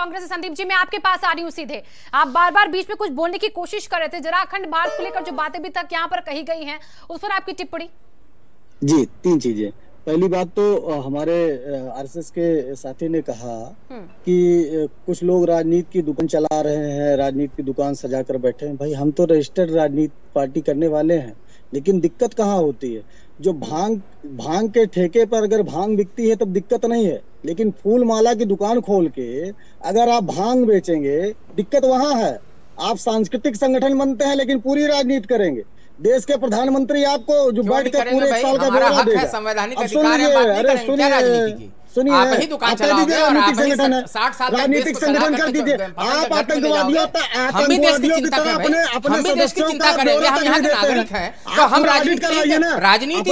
कांग्रेस से। संदीप जी, मैं आपके पास आ रही हूँ सीधे। आप बार बार बीच में कुछ बोलने की कोशिश कर रहे थे, जरा अखंड भारत को लेकर जो बातें भी तक यहाँ पर कही गई हैं उस पर आपकी टिप्पणी। जी, 3 चीजें। पहली बात तो हमारे आरएसएस के साथी ने कहा कि कुछ लोग राजनीति की दुकान चला रहे हैं, राजनीति की दुकान सजा कर बैठे हैं। भाई, हम तो रजिस्टर्ड राजनीति पार्टी करने वाले हैं, लेकिन दिक्कत कहाँ होती है? जो भांग के ठेके पर अगर भांग बिकती है तब दिक्कत नहीं है, लेकिन फूल माला की दुकान खोल के अगर आप भांग बेचेंगे, दिक्कत वहां है। आप सांस्कृतिक संगठन बनते हैं लेकिन पूरी राजनीति करेंगे। देश के प्रधानमंत्री आपको जो बैठ कर पूरे एक साल का ब्यौरा देगा। संवैधानिक अधिकार है, बात नहीं करेंगे क्या राजनीति की? सुनिए, आप ही दुकान चलाओगे और आप ही 60 साल राजनीतिक संगठन कर दीजिए। आप आतंकवादियों हम भी देश की चिंता कर रहे हैं, हम भी देश की चिंता करेंगे। हम यहाँ के नागरिक हैं तो हम राजनीति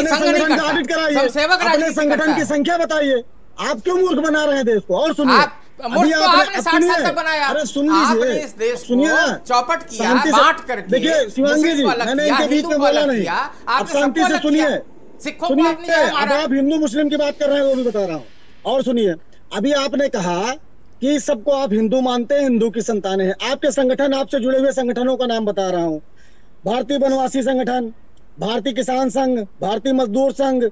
संघ नहीं करता, स्वयंसेवक राजनीति संगठन की संख्या बताइए। आप क्यों मूर्ख बना रहे हैं देश को? और सुनिए, अभी आपने 60 साल तक बनाया, अरे सुन आपने लीजिए, इस देश सुनिए को चौपट किया, बांट करके। देखिए शिवांगी जी, मैंने इनके बीच में बोला नहीं, आप शांति से सुनिए। सुनिए, अब आप हिंदू मुस्लिम की बात कर रहे हैं वो भी बता रहा हूँ। और सुनिए, अभी आपने कहा कि सबको आप हिंदू मानते हैं, हिंदू की संतानें हैं। आपके संगठन, आपसे जुड़े हुए संगठनों का नाम बता रहा हूँ। भारतीय वनवासी संगठन, भारतीय किसान संघ, भारतीय मजदूर संघ,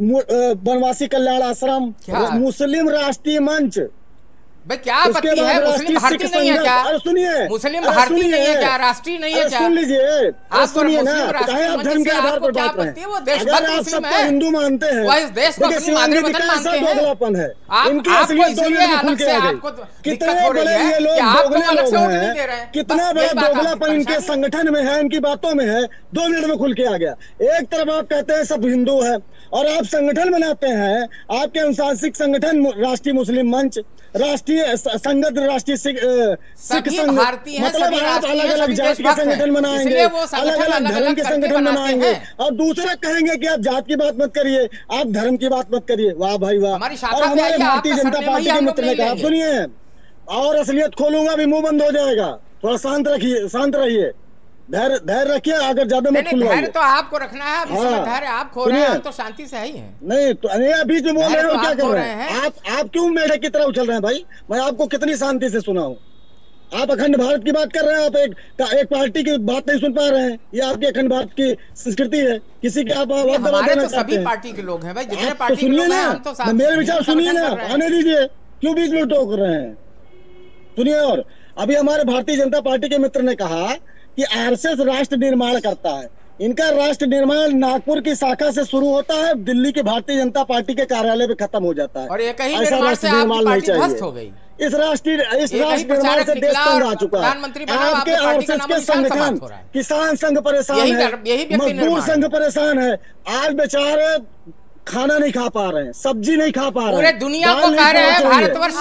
वनवासी कल्याण आश्रम, मुस्लिम राष्ट्रीय मंच। भाई क्या आपत्ति है? मुस्लिम भारतीय नहीं है क्या? सुनिए, मुस्लिम भारतीय नहीं है क्या? राष्ट्रीय नहीं है क्या? सुन लीजिए, आप सुनिए ना, चाहे आप धर्म के आधार पर बात रहे हैं। वो देशभक्त मुस्लिम है, हिंदू मानते हैं, वो इस देश को अपनी मातृवतन मानते हैं। दोगलापन है इनकी, आपको इसलिए अलग से आपको दिक्कत हो रही है कि आपको अलग से वोट नहीं दे रहे हैं। कितना बड़ा दोगलापन इनके संगठन में है, इनकी बातों में है। 2 मिनट में खुल के आ गया। एक तरफ आप कहते हैं सब हिंदू है और आप संगठन बनाते हैं, आपके अनुशासिक संगठन राष्ट्रीय मुस्लिम मंच, राष्ट्रीय संगत, राष्ट्रीय सिख संघ, मतलब आप अलग अलग जाति के संगठन बनाएंगे, अलग अलग धर्म के संगठन बनाएंगे और दूसरा कहेंगे कि आप जात की बात मत करिए, आप धर्म की बात मत करिए। वाह भाई वाह। और हमारे भारतीय जनता पार्टी के मित्र ने कहा, सुनिए, और असलियत खोलूंगा भी मुंह बंद हो जाएगा। थोड़ा शांत रखिए, शांत रहिए, धैर्य रखिए। अगर ज्यादा मत खुलवाइए। धैर्य तो आपको रखना है, अब इसमें धैर्य आप खो रहे हैं, हम तो शांति से ही हैं। नहीं तो अभी जो बोल रहे हो क्या कर रहे हैं आप क्यों मेढक की तरह उछल रहे हैं? भाई, मैं आपको कितनी शांति से सुना हूं। आप अखंड भारत की बात कर रहे हैं, आप एक पार्टी की बात नहीं सुन पा रहे हैं। ये आपकी अखंड भारत की संस्कृति है, किसी के आप हमारे तो सभी पार्टी के लोग हैं भाई, जितने पार्टी के लोग हैं हम तो मेरे विचार सुनिए ना, आने दीजिए, क्यों बीच में टोक रहे हैं? सुनिए, और अभी हमारे भारतीय जनता पार्टी के मित्र ने कहा कि आरएसएस राष्ट्र निर्माण करता है। इनका राष्ट्र निर्माण नागपुर की शाखा से शुरू होता है, दिल्ली की भारतीय जनता पार्टी के कार्यालय में खत्म हो जाता है। और एक ही निर्माण से आपकी पार्टी ध्वस्त हो गई। इस राष्ट्र निर्माण से देश तंग आ चुका है। आपके आरएसएस के संगठन, किसान संघ परेशान है, मजदूर संघ परेशान है। आज बेचारे खाना नहीं खा पा रहे हैं, सब्जी नहीं खा पा रहे हैं। पूरे दुनिया को कह रहे हैं, भारतवर्ष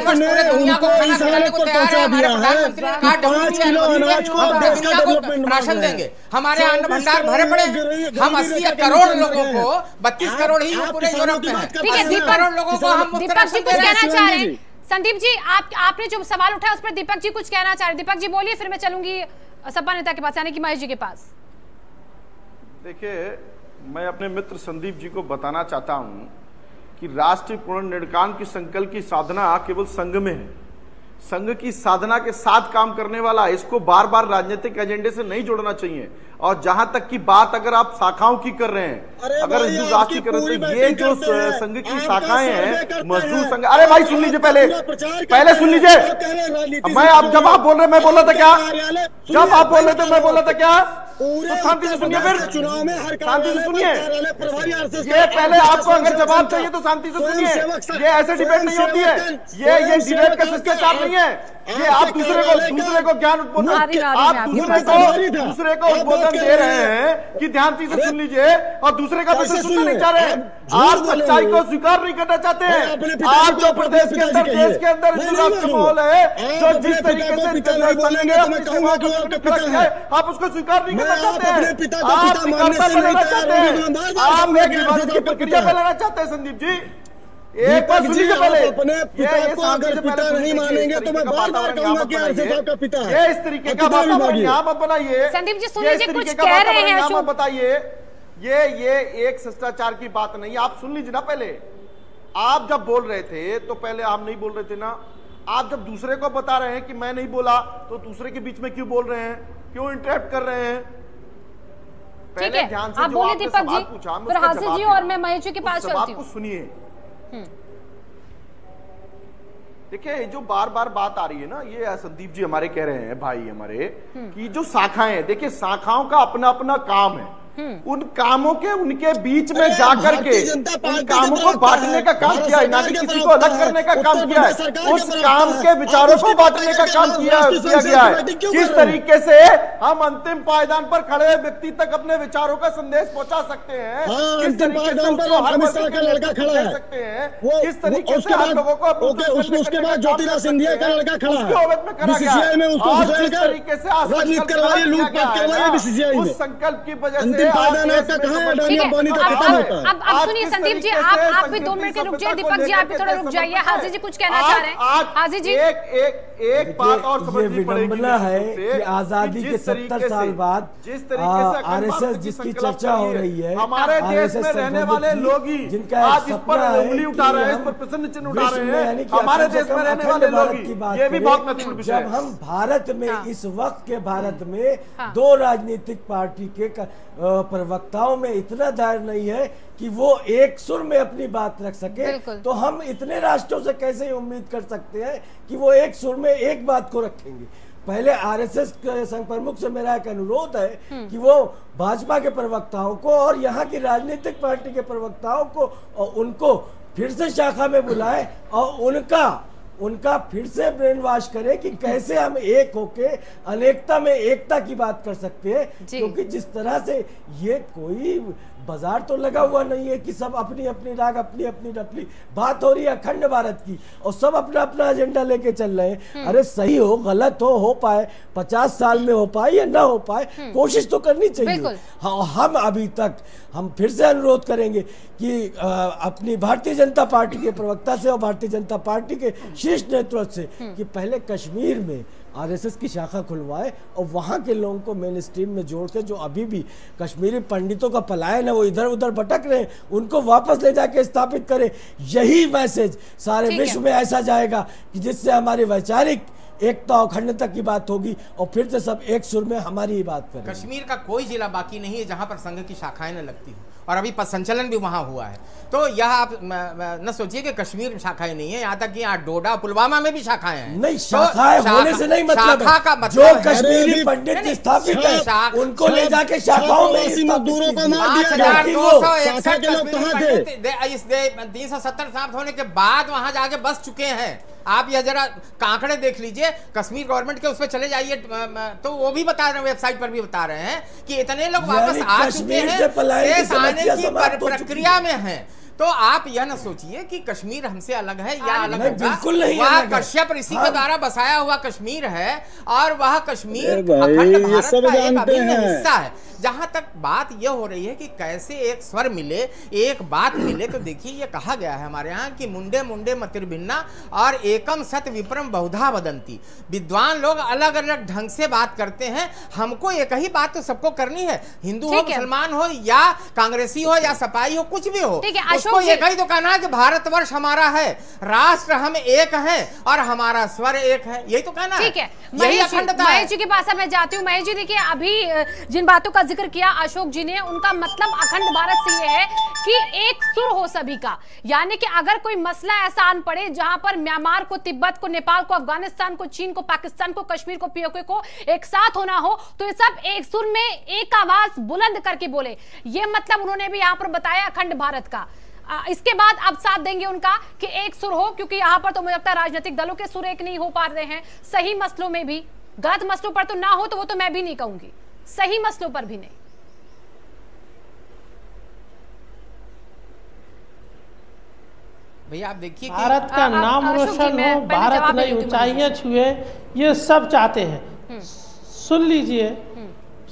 पूरे दुनिया को खाना खिलाने को तैयार है। हमारे प्रधानमंत्री ने कहा 5 किलो अनाज को दुनिया को राशन देंगे, हमारे अन्न भंडार भरे पड़े हैं। हम 80 करोड़ लोगों को, 32 करोड़ ही पूरे यूरोप में है, 80 करोड़ लोगों को हम मुफ्त राशन दे रहे हैं। संदीप जी, आपने जो सवाल उठाया उस पर दीपक जी कुछ कहना चाह रहे। दीपक जी बोलिए, फिर मैं चलूंगी सपा नेता के पास, यानी कि महेश जी के पास। देखिए, मैं अपने मित्र संदीप जी को बताना चाहता हूं कि राष्ट्रीय पुनर्निर्माण की संकल्प की साधना केवल संघ में है। संघ की साधना के साथ काम करने वाला, इसको बार बार राजनीतिक एजेंडे से नहीं जोड़ना चाहिए। और जहां तक की बात अगर आप शाखाओं की कर रहे हैं, अगर हिंदू राष्ट्रीय कर रहे हैं, ये जो संघ की शाखाएं हैं, मजदूर संघ, अरे भाई सुन लीजिए, पहले सुन लीजिए। मैं आप जब आप बोल रहे, मैं बोला था क्या? जब आप बोल रहे थे मैं बोला था क्या? तो शांति से सुनिए, फिर शांति से सुनिए। ये पहले आपको अगर जवाब चाहिए तो शांति से सुनिए। ये ऐसे डिबेट नहीं होती है, ये डिबेट का शिष्टाचार नहीं है। ये आप दूसरे को ज्ञान उद्बोधन, आप दूसरे को उद्बोधन दे रहे हैं कि ध्यान से सुन लीजिए, और दूसरे का प्रश्न सुनना नहीं चाह रहे हैं। आप सच्चाई को स्वीकार नहीं करना चाहते हैं। आप जो प्रदेश के अंदर, देश के अंदर हिंदू राष्ट्र माहौल है, जो जिस तरीके से चलेंगे, आप उसको स्वीकार नहीं करना चाहते हैं। आप विकल्पता फैलाना चाहते हैं, आप एक विभाजन की प्रक्रिया फैलाना चाहते हैं। संदीप जी, एक बार सुनिए पहले, अपने पिता को अगर पिता नहीं मानेंगे तो मैं बार बार कहूंगा कि आरएसएस आपका पिता है। ये इस तरीके का वातावरण यहाँ मत बनाइए। संदीप जी सुन लीजिए, कुछ कह रहे हैं यहाँ मत बताइए। ये एक शिष्टाचार की बात नहीं। आप सुन लीजिए ना, पहले आप जब बोल रहे थे तो पहले आप नहीं बोल रहे थे ना, आप जब दूसरे को बता रहे हैं कि मैं नहीं बोला, तो दूसरे के बीच में क्यों बोल रहे हैं, क्यों इंटरप्ट कर रहे हैं? पहले ध्यान से जो आपने सवाल पूछा, फिर हासिल जी और मैं महेश जी के पास चलती हूं। सुनिए, देखिए जो बार बार बात आ रही है ना, ये संदीप जी हमारे कह रहे हैं, भाई हमारे, कि जो शाखाएं, देखिए शाखाओं का अपना अपना काम है, उन कामों के उनके बीच में जाकर के उन कामों को बांटने का काम किया है, ना कि किसी को अलग करने का काम किया है। उस काम के विचारों को बांटने का काम किया गया है। किस तरीके से हम अंतिम पायदान पर खड़े व्यक्ति तक अपने विचारों का संदेश पहुंचा सकते हैं, किस तरीके से उसको हर वर्ग का लड़का खड़ा है सकते हैं, किस तरीके से हर लोगों को, उसके बाद ज्योतिरादित्य सिंधिया का लड़का खड़ा है, और जिस तरीके से उस संकल्प की वजह से अब सुनिए संदीप जी, आप भी 2 मिनट के रुक जाइए। दीपक जी आप भी थोड़ा रुक जाइए। हाजी जी कुछ कहना चाह रहे हैं? हाजी जी, एक बात और समझनी पड़ेगी, विडंबना है कि आजादी के 70 साल बाद जिस तरीके से आरएसएस जिसकी चर्चा हो रही है, हमारे देश में रहने वाले लोग ही जिनका आज इस पर उंगली उठा रहे हैं, इस पर प्रश्न चिन्ह उठा रहे हैं, हमारे देश में रहने वाले लोग ही, ये भी बहुत महत्वपूर्ण विषय है। जब हम भारत में इस वक्त के भारत में 2 राजनीतिक पार्टी के प्रवक्ताओं में इतना धैर्य नहीं है कि वो एक सुर में अपनी बात रख सके, तो हम इतने राष्ट्रों से कैसे उम्मीद कर सकते हैं कि वो एक सुर में एक बात को रखेंगे। पहले आरएसएस के संघ प्रमुख से मेरा एक अनुरोध है कि वो भाजपा के प्रवक्ताओं को और यहाँ की राजनीतिक पार्टी के प्रवक्ताओं को और उनको फिर से शाखा में बुलाए और उनका फिर से ब्रेन वॉश करें कि कैसे हम एक होके अनेकता में एकता की बात कर सकते हैं। क्योंकि जिस तरह से ये कोई बाजार तो लगा हुआ नहीं है कि सब अपनी अपनी राग अपनी अपनी डपली, बात हो रही है अखंड भारत की और सब अपना अपना एजेंडा लेके चल रहे हैं। अरे सही हो गलत हो पाए 50 साल में हो पाए या ना हो पाए, कोशिश तो करनी चाहिए। हम अभी तक हम फिर से अनुरोध करेंगे कि अपनी भारतीय जनता पार्टी के प्रवक्ता से और भारतीय जनता पार्टी के शीर्ष नेतृत्व से कि पहले कश्मीर में आरएसएस की शाखा खुलवाए और वहाँ के लोगों को मेन स्ट्रीम में जोड़ के, जो अभी भी कश्मीरी पंडितों का पलायन है वो इधर उधर भटक रहे हैं, उनको वापस ले जाके स्थापित करें। यही मैसेज सारे विश्व में ऐसा जाएगा कि जिससे हमारी वैचारिक एकता और अखंडता की बात होगी और फिर से सब एक सुर में हमारी ही बात करें। कश्मीर का कोई जिला बाकी नहीं है जहां पर संघ की शाखाएं न लगती हो, और अभी पथ संचलन भी वहां हुआ है। तो यह आप न सोचिए कि कश्मीर में शाखाएं नहीं है, यहाँ तक कि यहाँ डोडा पुलवामा में भी शाखाएं हैं। नहीं, शाखाएं होने से नहीं मतलब शाखा का मतलब जो कश्मीरी पंडित स्थापित है उनको ले जाके शाखाओं में 370 समाप्त होने के बाद वहां जाके बस चुके हैं। आप यह जरा कांकड़े देख लीजिए, कश्मीर गवर्नमेंट के उस पर चले जाइए तो वो भी बता रहे हैं, वेबसाइट पर भी बता रहे हैं कि इतने लोग वापस आ चुके हैं, शेष आने की प्रक्रिया में हैं। तो आप यह न सोचिए कि कश्मीर हमसे अलग है या अलग है, बिल्कुल नहीं। वह कश्यप ऋषि के द्वारा बसाया हुआ कश्मीर है और वह कश्मीर अखंड भारत का एक अभिन्न हिस्सा है। जहां तक बात यह हो रही है कि कैसे एक स्वर मिले, एक बात मिले, तो देखिए ये कहा गया है हमारे यहाँ कि मुंडे मुंडे मतिर्भिन्ना और एकम सत विप्रम बहुधा वदंती। विद्वान लोग अलग अलग ढंग से बात करते हैं, हमको एक ही बात तो सबको करनी है, हिंदू हो मुसलमान हो या कांग्रेसी हो या सपाई हो, कुछ भी हो, उसको एक ही तो कहना है कि भारतवर्ष हमारा है, राष्ट्र हम एक है और हमारा स्वर एक है, यही तो कहना है। यही अखंडता है। महेश जी के पास मैं जाती हूँ। महेश जी देखिए, अभी जिन बातों का जिक्र किया अशोक जी ने, उनका मतलब अखंड भारत से ये है कि एक सुर हो सभी का, यानी कि अगर कोई मसला ऐसा आन पड़े जहां पर म्यांमार को, तिब्बत को, नेपाल को, अफगानिस्तान को, चीन को, पाकिस्तान को, कश्मीर को, पीओके को एक साथ होना हो, तो ये सब एक सुर में एक आवाज बुलंद करके बोले। ये मतलब उन्होंने भी यहाँ पर बताया अखंड भारत का। इसके बाद अब साथ देंगे उनका कि एक सुर हो, क्योंकि यहाँ पर तो मुझे लगता है राजनीतिक दलों के सुर एक नहीं हो पा रहे हैं। सही मसलों में भी, गलत मसलों पर तो ना हो तो वो तो मैं भी नहीं कहूंगी, सही मसलों पर भी नहीं। भैया आप देखिए भारत का नाम रोशन हो, भारत नई ऊंचाइयां छुए, ये सब चाहते हैं। सुन लीजिए,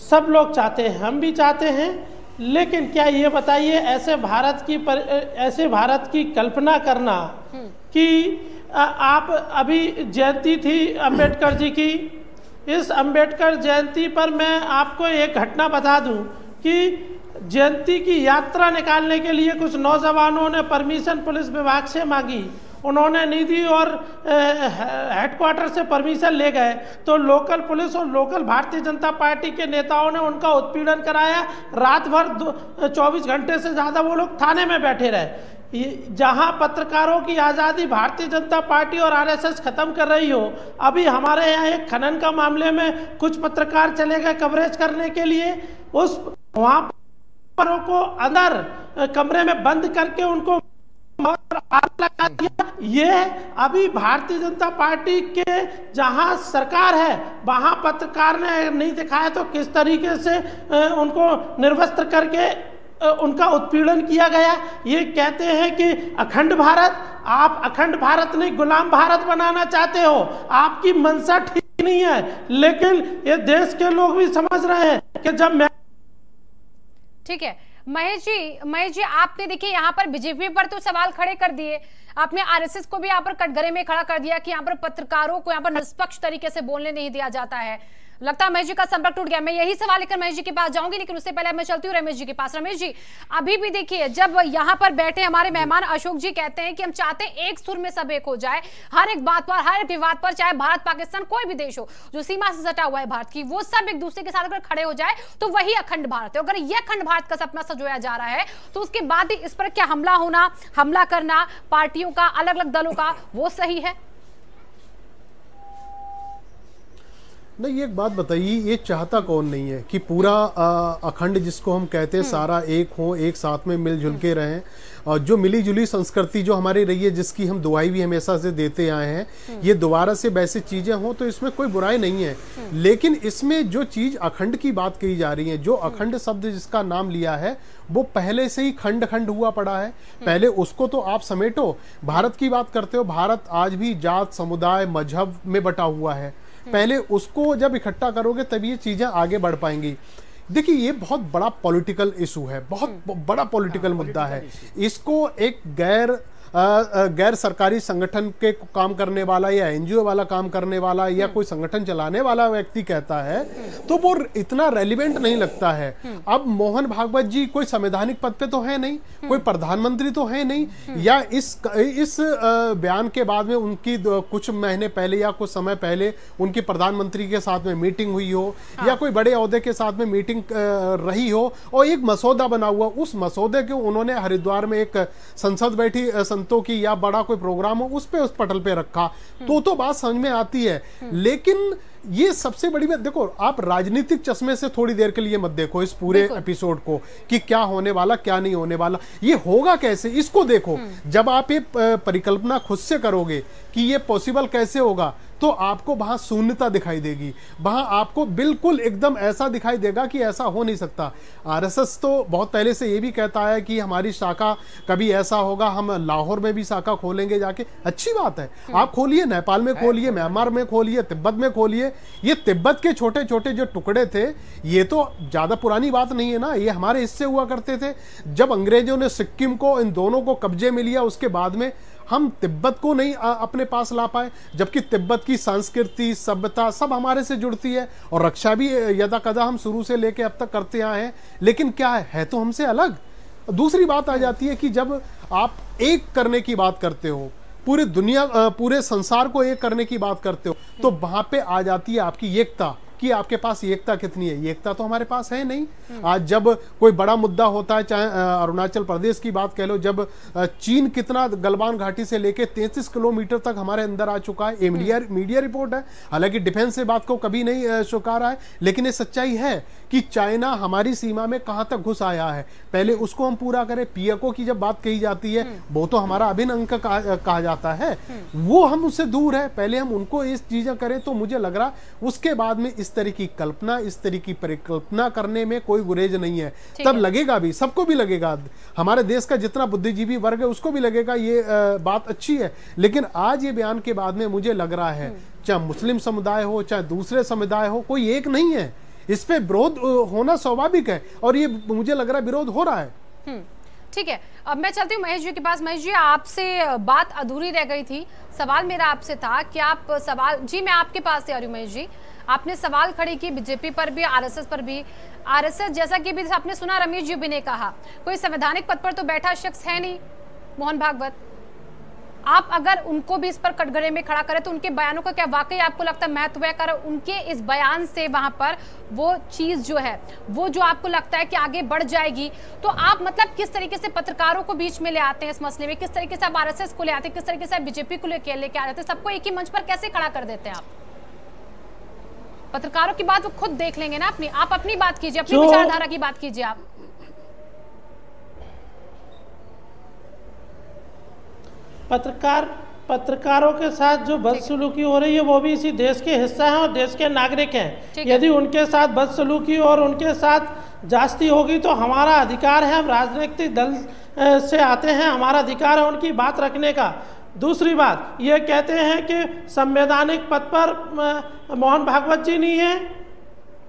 सब लोग चाहते हैं, हम भी चाहते हैं, लेकिन क्या ये बताइए ऐसे भारत की कल्पना करना कि आप अभी जयंती थी अंबेडकर जी की, इस अंबेडकर जयंती पर मैं आपको एक घटना बता दूं कि जयंती की यात्रा निकालने के लिए कुछ नौजवानों ने परमिशन पुलिस विभाग से मांगी उन्होंने नहीं दी और हेडक्वार्टर से परमिशन ले गए, तो लोकल पुलिस और लोकल भारतीय जनता पार्टी के नेताओं ने उनका उत्पीड़न कराया। रात भर 24 घंटे से ज़्यादा वो लोग थाने में बैठे रहे। जहां पत्रकारों की आज़ादी भारतीय जनता पार्टी और आरएसएस खत्म कर रही हो, अभी हमारे यहाँ एक खनन का मामले में कुछ पत्रकार चले गए कवरेज करने के लिए, उस वहां पर को अंदर कमरे में बंद करके उनको आग लगा दिया। ये अभी भारतीय जनता पार्टी के जहां सरकार है वहां पत्रकार ने नहीं दिखाया तो किस तरीके से उनको निर्वस्त्र करके उनका उत्पीड़न किया गया। ये कहते हैं कि अखंड भारत, आप अखंड भारत नहीं गुलाम भारत बनाना चाहते हो, आपकी मंशा ठीक नहीं है, लेकिन ये देश के लोग भी समझ रहे हैं कि जब मैं ठीक है। महेश जी आपने देखिए यहाँ पर बीजेपी पर तो सवाल खड़े कर दिए, आपने आरएसएस को भी यहाँ पर कटघरे में खड़ा कर दिया कि यहाँ पर पत्रकारों को यहाँ पर निष्पक्ष तरीके से बोलने नहीं दिया जाता है। लगता है महेश जी का संपर्क टूट गया। मैं यही सवाल लेकर महेश जी के पास जाऊंगी, लेकिन उससे पहले मैं चलती हूँ रमेश जी के पास। रमेश जी, अभी भी देखिए जब यहाँ पर बैठे हमारे मेहमान अशोक जी कहते हैं कि हम चाहते हैं एक सुर में सब एक हो जाए, हर एक बात पर, हर एक विवाद पर, चाहे भारत पाकिस्तान कोई भी देश हो जो सीमा से सटा हुआ है भारत की, वो सब एक दूसरे के साथ अगर खड़े हो जाए तो वही अखंड भारत है। अगर ये अखंड भारत का सपना सजोया जा रहा है तो उसके बाद ही इस पर क्या हमला करना पार्टियों का, अलग अलग दलों का, वो सही है? नहीं, एक बात बताइए, ये चाहता कौन नहीं है कि पूरा अखंड जिसको हम कहते हैं सारा एक हो, एक साथ में मिलजुल के रहें, और जो मिली जुली संस्कृति जो हमारी रही है जिसकी हम दुआई भी हमेशा से देते आए हैं, ये दोबारा से वैसे चीजें हो तो इसमें कोई बुराई नहीं है। लेकिन इसमें जो चीज अखंड की बात कही जा रही है, जो अखंड शब्द जिसका नाम लिया है वो पहले से ही खंड खंड हुआ पड़ा है, पहले उसको तो आप समेटो। भारत की बात करते हो, भारत आज भी जात, समुदाय, मजहब में बटा हुआ है, पहले उसको जब इकट्ठा करोगे तभी ये चीजें आगे बढ़ पाएंगी। देखिए, ये बहुत बड़ा पॉलिटिकल इशू है, बहुत बड़ा पॉलिटिकल मुद्दा है। इसको एक गैर सरकारी संगठन के काम करने वाला या एनजीओ वाला काम करने वाला या कोई संगठन चलाने वाला व्यक्ति कहता है तो वो इतना रेलिवेंट नहीं लगता है। अब मोहन भागवत जी कोई संवैधानिक पद पे तो है नहीं, कोई प्रधानमंत्री तो है नहीं, या इस बयान के बाद में उनकी कुछ महीने पहले या कुछ समय पहले उनकी प्रधानमंत्री के साथ में मीटिंग हुई हो, या कोई बड़े ओहदे के साथ में मीटिंग रही हो और एक मसौदा बना हुआ, उस मसौदे को उन्होंने हरिद्वार में एक संसद बैठी संतों की या बड़ा कोई प्रोग्राम हो उस पटल पे रखा तो बात समझ में आती है। लेकिन ये सबसे बड़ी बात, देखो आप राजनीतिक चश्मे से थोड़ी देर के लिए मत देखो इस पूरे एपिसोड को कि क्या होने वाला क्या नहीं होने वाला, ये होगा कैसे, इसको देखो। जब आप ये परिकल्पना खुद से करोगे कि ये पॉसिबल कैसे होगा तो आपको वहां शून्यता दिखाई देगी, वहां आपको बिल्कुल एकदम ऐसा दिखाई देगा कि ऐसा हो नहीं सकता। आरएसएस तो बहुत पहले से ये भी कहता है कि हमारी शाखा कभी ऐसा होगा, हम लाहौर में भी शाखा खोलेंगे जाके। अच्छी बात है, आप खोलिए, नेपाल में खोलिए, म्यांमार में खोलिए, तिब्बत में खोलिए। ये तिब्बत के छोटे छोटे जो टुकड़े थे ये तो ज्यादा पुरानी बात नहीं है ना, ये हमारे हिस्से हुआ करते थे। जब अंग्रेजों ने सिक्किम को, इन दोनों को कब्जे में लिया, उसके बाद में हम तिब्बत को नहीं अपने पास ला पाए, जबकि तिब्बत की संस्कृति, सभ्यता सब हमारे से जुड़ती है और रक्षा भी यदा कदा हम शुरू से लेके अब तक करते आए हैं। लेकिन क्या है तो हमसे अलग। दूसरी बात आ जाती है कि जब आप एक करने की बात करते हो, पूरी दुनिया, पूरे संसार को एक करने की बात करते हो, तो वहां पे आ जाती है आपकी एकता कि आपके पास एकता कितनी है। एकता तो हमारे पास है नहीं। आज जब कोई बड़ा मुद्दा होता है, चाहे अरुणाचल प्रदेश की बात कह लो, जब चीन कितना गलवान घाटी से लेके 33 किलोमीटर तक हमारे अंदर आ चुका है, ये मीडिया रिपोर्ट है, हालांकि डिफेंस से बात को कभी नहीं स्वीकारा है, लेकिन ये सच्चाई है कि चाइना हमारी सीमा में कहां तक घुस आया है, पहले उसको हम पूरा करें। पीएकओ की जब बात कही जाती है वो तो हमारा अभिन्न अंग कहा जाता है, वो हम उससे दूर है, पहले हम उनको इस चीजें करें। तो मुझे लग रहा उसके बाद में इस तरह की कल्पना, इस तरह की परिकल्पना करने में कोई गुरेज नहीं है। तब लगेगा भी, सबको भी लगेगा, हमारे देश का जितना बुद्धिजीवी वर्ग है उसको भी लगेगा ये बात अच्छी है। लेकिन आज ये बयान के बाद में मुझे लग रहा है चाहे मुस्लिम समुदाय हो चाहे दूसरे समुदाय हो, कोई एक नहीं है, इस पे विरोध होना स्वाभाविक है और ये मुझे लग रहा है विरोध हो रहा है। ठीक है, अब मैं चलती हूँ महेश जी के पास। महेश जी, आपसे बात अधूरी रह गई थी, सवाल मेरा आपसे था कि आप मैं आपके पास से आ रही हूँ महेश जी। आपने सवाल खड़े किए बीजेपी पर भी, आरएसएस पर भी। आरएसएस, जैसा कि भी आपने सुना, रमेश जी भी ने कहा, कोई संवैधानिक पद पर तो बैठा शख्स है नहीं मोहन भागवत। आप अगर उनको भी इस पर कटघरे में खड़ा करें तो उनके बयानों का क्या वाकई आपको लगता है महत्व है? कर उनके इस बयान से वहां पर वो चीज जो है वो जो आपको लगता है कि आगे बढ़ जाएगी, तो आप मतलब किस तरीके से पत्रकारों को बीच में ले आते हैं इस मसले में? किस तरीके से आप आरएसएस को ले आते हैं? किस तरीके से आप बीजेपी को लेके आ जाते हैं? सबको एक ही मंच पर कैसे खड़ा कर देते हैं आप? पत्रकारों की बात वो खुद देख लेंगे ना अपनी। आप अपनी बात कीजिए, अपनी विचारधारा की बात कीजिए। आप पत्रकारों के साथ जो बदसलूकी हो रही है वो भी इसी देश के हिस्सा हैं और देश के नागरिक हैं। यदि उनके साथ बदसलूकी और उनके साथ जास्ती होगी तो हमारा अधिकार है, हम राजनीतिक दल से आते हैं, हमारा अधिकार है उनकी बात रखने का। दूसरी बात, ये कहते हैं कि संवैधानिक पद पर मोहन भागवत जी नहीं है,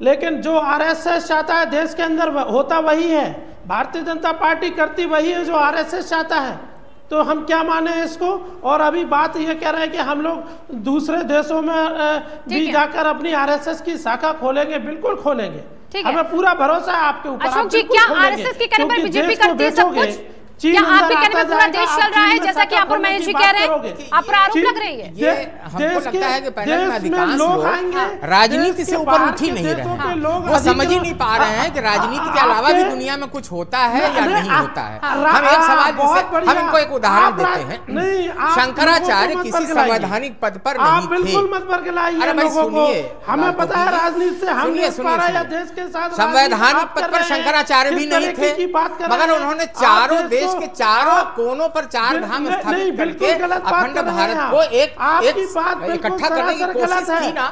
लेकिन जो आरएसएस चाहता है देश के अंदर होता वही है, भारतीय जनता पार्टी करती वही है जो आरएसएस चाहता है। तो हम क्या माने इसको? और अभी बात ये कह रहे हैं कि हम लोग दूसरे देशों में भी जाकर अपनी आरएसएस की शाखा खोलेंगे। बिल्कुल खोलेंगे, हमें पूरा भरोसा है आपके ऊपर। अशोक जी, क्या आरएसएस के कहने पर बीजेपी करती है सब कुछ? क्या आपके कहने में पूरा देश चल रहा है जैसा कि आप जी कह रहे हैं? आप पर आरोप लग रही है। हमको लगता है कि पहले में अधिकांश लोग राजनीति से ऊपर उठ ही नहीं रहे हैं। वो समझ ही नहीं पा रहे हैं कि राजनीति के अलावा भी दुनिया में कुछ होता है या नहीं होता है। हम एक सवाल, हम इनको एक उदाहरण देते हैं। शंकराचार्य किसी संवैधानिक पद पर नहीं थे। बिल्कुल मत बरगलाइए। अरे भाई सुनिए, हमें पता है राजनीति से हम देश के साथ संवैधानिक पद पर शंकराचार्य भी नहीं थे, मगर उन्होंने चारों देश के चारों कोनों पर चार धाम स्थापित करके अखंड भारत को एक इकट्ठा करने की कोशिश की ना,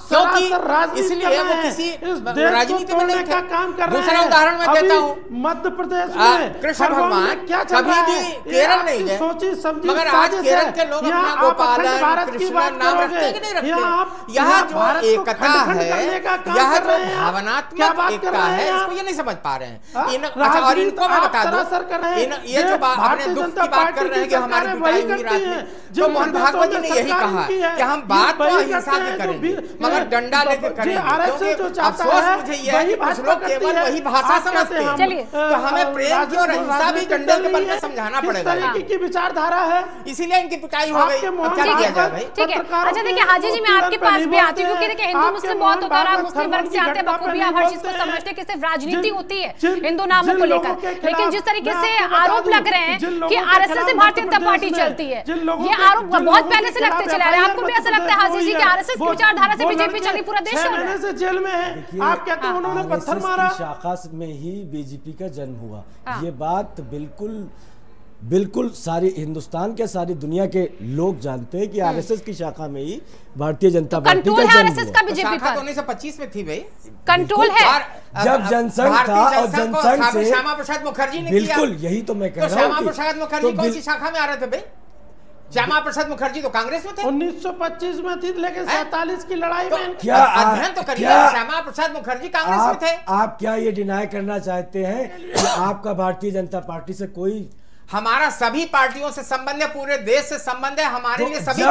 क्योंकि इसलिए वो किसी राजनीति में नहीं थे। दूसरा उदाहरण मैं देता हूँ, मध्य प्रदेश में कृष्ण भगवान कभी भी केरल नहीं गए, मगर आज केरल के लोग अपना गोपालन कृष्ण नाम रखते कि नहीं रखते? यह जो एकता है, यह जो भावनात्मक एकता है, इसको ये नहीं समझ पा रहे हैं। और इनको मैं बता दूं, ये जो अपने दुख की बात कर रहे हैं कि हमारी पिटाई हुई रात में, तो मोहन भागवत जी ने यही कहा कि हम बात तो अहिंसा की करेंगे मगर डंडा लेकर करेंगे। अफसोस मुझे ये है कि कुछ लोग केवल वही भाषा समझते हैं, तो हमें प्रेम की और अहिंसा भी डंडे के बल में समझाना पड़ेगा। की विचारधारा है, इसीलिए इनकी पिटाई हो गई। क्या किया जाए भाई? ठीक है, अच्छा देखिए हाजी जी, मैं आपके पास भी आती हूँ क्योंकि देखिए हिंदू मुस्लिम बहुत होता है, मुस्लिम वर्ग से आते हैं बखूबी, आप हर चीज को समझते हैं कि सिर्फ राजनीति होती है हिंदू नामों को लेकर, लेकिन जिस तरीके से आरोप लग रहे हैं कि आरएसएस से भारतीय जनता पार्टी चलती है, ये आरोप बहुत पहले से लगते चले आ रहे हैं। आपको भी ऐसा लगता है हाजी जी कि आरएसएस की विचारधारा से बीजेपी चली, पूरा देश चल रहा है? जेल में है, आप कहते हैं उन्होंने पत्थर मारा। शाखा में ही बीजेपी का जन्म हुआ, ये बात बिल्कुल सारी हिंदुस्तान के सारी दुनिया के लोग जानते हैं कि आरएसएस की शाखा में ही भारतीय जनता पार्टी का जन्म हुआ। बीजेपी पर 1925 में थी भाई, कंट्रोल है। जब जनसंघ था और जनसंघ से श्यामा प्रसाद मुखर्जी ने बिल्कुल यही तो मैं कह रहा हूँ। श्यामा प्रसाद मुखर्जी कौन सी शाखा में आ रहे थे भाई? श्यामा प्रसाद मुखर्जी तो कांग्रेस में थे, 1925 में थी, लेकिन 47 की लड़ाई में क्या अध्ययन तो करिए। श्यामा प्रसाद मुखर्जी कांग्रेस में थे। आप क्या ये डिनाई करना चाहते हैं कि आपका भारतीय जनता पार्टी से कोई? हमारा सभी पार्टियों से संबंध है, पूरे देश से संबंध है। हमारे लिए सभी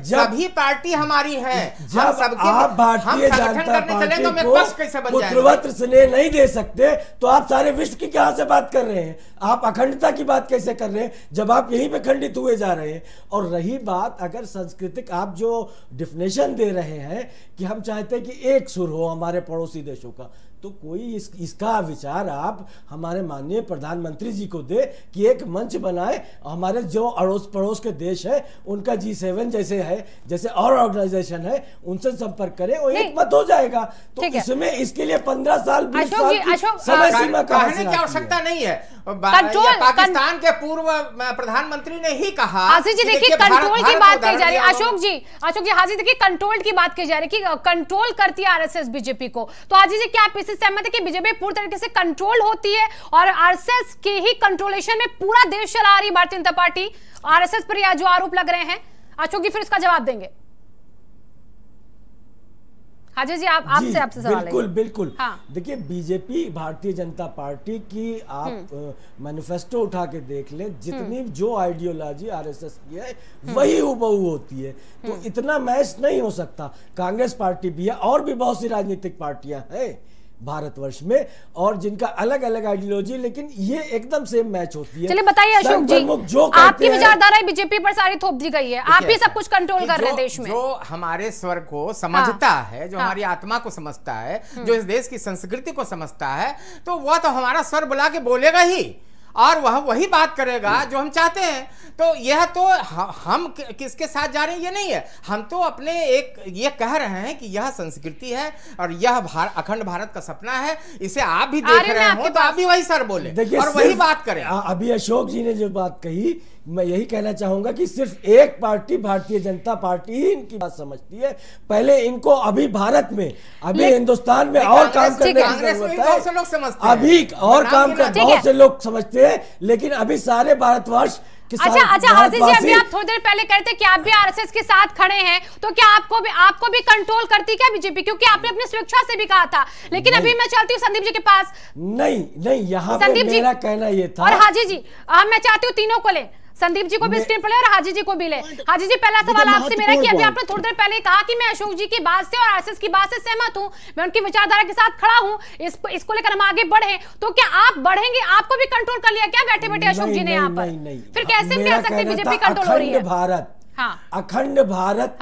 सभी पार्टी हमारी है। जब आप भारतीय जनता पार्टी को पुत्रवत्र स्नेह नहीं दे सकते तो आप सारे विश्व की कहां से बात कर रहे हैं? आप अखंडता की बात कैसे कर रहे हैं जब आप यहीं पे खंडित हुए जा रहे हैं? और रही बात अगर सांस्कृतिक, आप जो डिफिनेशन दे रहे हैं कि हम चाहते हैं कि एक सुर हो हमारे पड़ोसी देशों का, तो कोई इसका विचार आप हमारे माननीय प्रधानमंत्री जी को दे कि एक मंच बनाए, हमारे जो अड़ोस पड़ोस के देश है उनका G7 जैसे है, जैसे और ऑर्गेनाइजेशन है, उनसे संपर्क करें और एक मत हो जाएगा। तो इसमें इसके लिए 15 साल 20 साल की समय सीमा कहने की आवश्यकता नहीं है। पाकिस्तान के पूर्व प्रधानमंत्री ने ही कहा। हाजी जी देखिए कंट्रोल की बात कही जा रही है। अशोक जी हाजी देखिए कंट्रोल की बात कही जा रही है कि कंट्रोल करती है आरएसएस बीजेपी को। तो हाजी जी क्या आप इससे सहमत है कि बीजेपी पूरी तरीके से कंट्रोल होती है और आरएसएस के ही कंट्रोलेशन में पूरा देश चला रही भारतीय जनता पार्टी? आरएसएस पर जो आरोप लग रहे हैं, अशोक जी फिर इसका जवाब देंगे। हाजी जी आपसे सवाल है। बिल्कुल हाँ। देखिए बीजेपी भारतीय जनता पार्टी की आप मैनिफेस्टो उठा के देख ले, जितनी जो आइडियोलॉजी आरएसएस की है वही हुबहू होती है, तो इतना मैच नहीं हो सकता। कांग्रेस पार्टी भी है और भी बहुत सी राजनीतिक पार्टियां हैं, भारतवर्ष में, और जिनका अलग अलग आइडियोलॉजी, लेकिन ये एकदम सेम मैच होती है। चलिए बताइए अशोक जी, जो आपकी विचारधारा बीजेपी पर सारी थोप दी गई है, आप ही सब कुछ कंट्रोल कर रहे हैं देश में। जो हमारे स्वर को समझता है, जो हमारी आत्मा को समझता है, जो इस देश की संस्कृति को समझता है, तो वह तो हमारा स्वर बुला के बोलेगा ही, और वह वही बात करेगा जो हम चाहते हैं। तो यह तो हम किसके साथ जा रहे हैं ये नहीं है, हम तो अपने एक ये कह रहे हैं कि यह संस्कृति है और यह अखंड भारत का सपना है, इसे आप भी देख रहे हो तो आप भी वही सर बोले और वही बात करें। अभी अशोक जी ने जो बात कही, मैं यही कहना चाहूंगा कि सिर्फ एक पार्टी, भारतीय जनता पार्टी ही इनकी बात समझती है। पहले इनको अभी भारत में, अभी हिंदुस्तान में और काम करने की जरूरत है। अभी और काम कर बहुत से लोग समझते हैं, लेकिन अभी सारे भारतवर्ष। अच्छा हाजी जी, अभी आप थोड़ी देर पहले कहते कि आप भी आरएसएस के साथ खड़े हैं, तो क्या आपको भी कंट्रोल करती क्या बीजेपी? क्योंकि आपने अपनी स्वेच्छा से भी कहा था। लेकिन अभी मैं चलती हूँ संदीप जी के पास। नहीं, यहाँ पे मेरा कहना ये था। और हाजी जी, मैं चाहती हूँ तीनों को ले, संदीप जी को भी स्क्रीन पर ले और हाजी जी को भी ले। हाजी जी, पहला सवाल आपसे मेरा कि अभी आपने थोड़ी देर पहले कहा कि मैं अशोक जी की बात से और आरएसएस की बात से सहमत हूं, मैं उनकी विचारधारा के साथ खड़ा हूं, इसको लेकर हम आगे बढ़े, तो क्या आप बढ़ेंगे? आपको भी कंट्रोल कर लिया क्या बैठे बैठे अशोक जी ने यहाँ पर? फिर कैसे कह सकते बीजेपी कंट्रोल हो रही है? अखंड भारत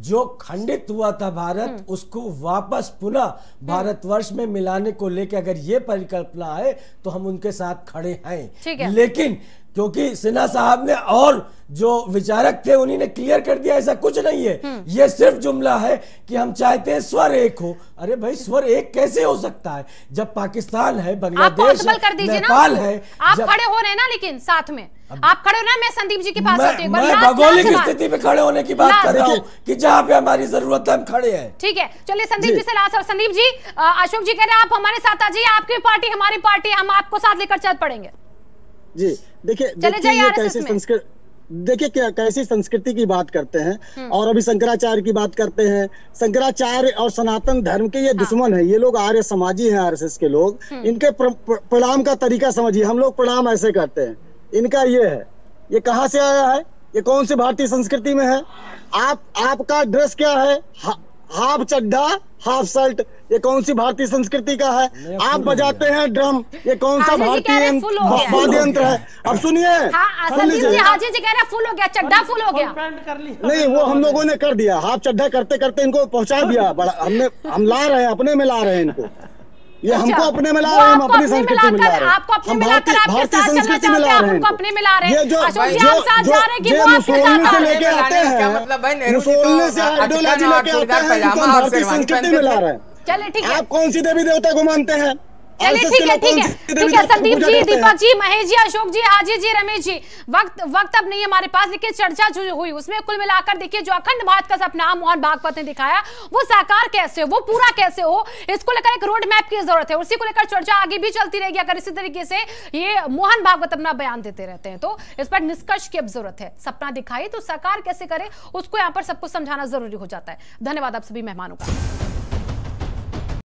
जो खंडित हुआ था भारत, उसको वापस पुनः भारतवर्ष में मिलाने को लेकर अगर ये परिकल्पना है तो हम उनके साथ खड़े हैं। लेकिन क्योंकि सिन्हा साहब ने और जो विचारक थे उन्हीं ने क्लियर कर दिया ऐसा कुछ नहीं है, ये सिर्फ जुमला है कि हम चाहते हैं स्वर एक हो। अरे भाई, स्वर एक कैसे हो सकता है जब पाकिस्तान है, बांग्लादेश है, नेपाल है। आप खड़े हो रहे हैं ना, लेकिन साथ में आप खड़े हो ना। मैं संदीप जी के पास मैं भौगोलिक स्थिति पे खड़े होने की बात कर रहा हूँ कि जहाँ पे हमारी जरूरत है हम खड़े हैं। ठीक है, चलिए संदीप जी से लास्ट। संदीप जी, अशोक जी कह रहे हैं आप हमारे साथ आ जाइए, आपकी पार्टी हमारी पार्टी, हम आपको साथ लेकर चल पड़ेंगे। जी देखिए क्या कैसी संस्कृति की बात करते हैं, और अभी शंकराचार्य की बात करते हैं। शंकराचार्य और सनातन धर्म के ये दुश्मन है, ये लोग आर्य समाजी हैं, आरएसएस के लोग। इनके प्रणाम का तरीका समझिए, हम लोग प्रणाम ऐसे करते हैं, इनका ये है। ये कहाँ से आया है? ये कौन सी भारतीय संस्कृति में है? आपका ड्रेस क्या है? हाफ चड्ढा हाफ शर्ट, ये कौन सी भारतीय संस्कृति का है? आप बजाते हैं ड्रम, ये कौन सा भारतीय वाद्य यंत्र है? अब सुनिए, हाजी जी कह रहे हैं फुल हो गया, चड्ढा फुल हो गया। नहीं, वो हम लोगों ने कर दिया, हाफ चड्ढा करते करते इनको पहुंचा दिया। हम ला रहे हैं, अपने में ला रहे हैं इनको, ये हमको अपने में ला रहे हैं, हम अपनी संस्कृति में ला रहे हैं, हम भारतीय संस्कृति में ला रहे हैं। ये जो मुसोलिनी से लेके आते हैं, मुसोलिनी से आइडियोलॉजी लेके आते हैं, इनको भारतीय संस्कृति में ला रहे हैं। चलिए ठीक है, आप कौन सी देवी देवता को मानते हैं? चलिए ठीक है संदीप जी, दीपक जी, महेश जी, अशोक जी, हाजी जी, रमेश जी, वक्त अब नहीं है हमारे पास, लेकिन चर्चा जो हुई उसमें कुल मिलाकर देखिए जो अखंड भारत का सपना मोहन भागवत ने दिखाया वो साकार कैसे हो, वो पूरा कैसे हो, इसको लेकर एक रोड मैप की जरूरत है। उसी को लेकर चर्चा आगे भी चलती रहेगी अगर इसी तरीके से ये मोहन भागवत अपना बयान देते रहते हैं तो। इस पर निष्कर्ष की अब जरूरत है, सपना दिखाई तो साकार कैसे करे उसको यहाँ पर सबको समझाना जरूरी हो जाता है। धन्यवाद आप सभी मेहमानों का।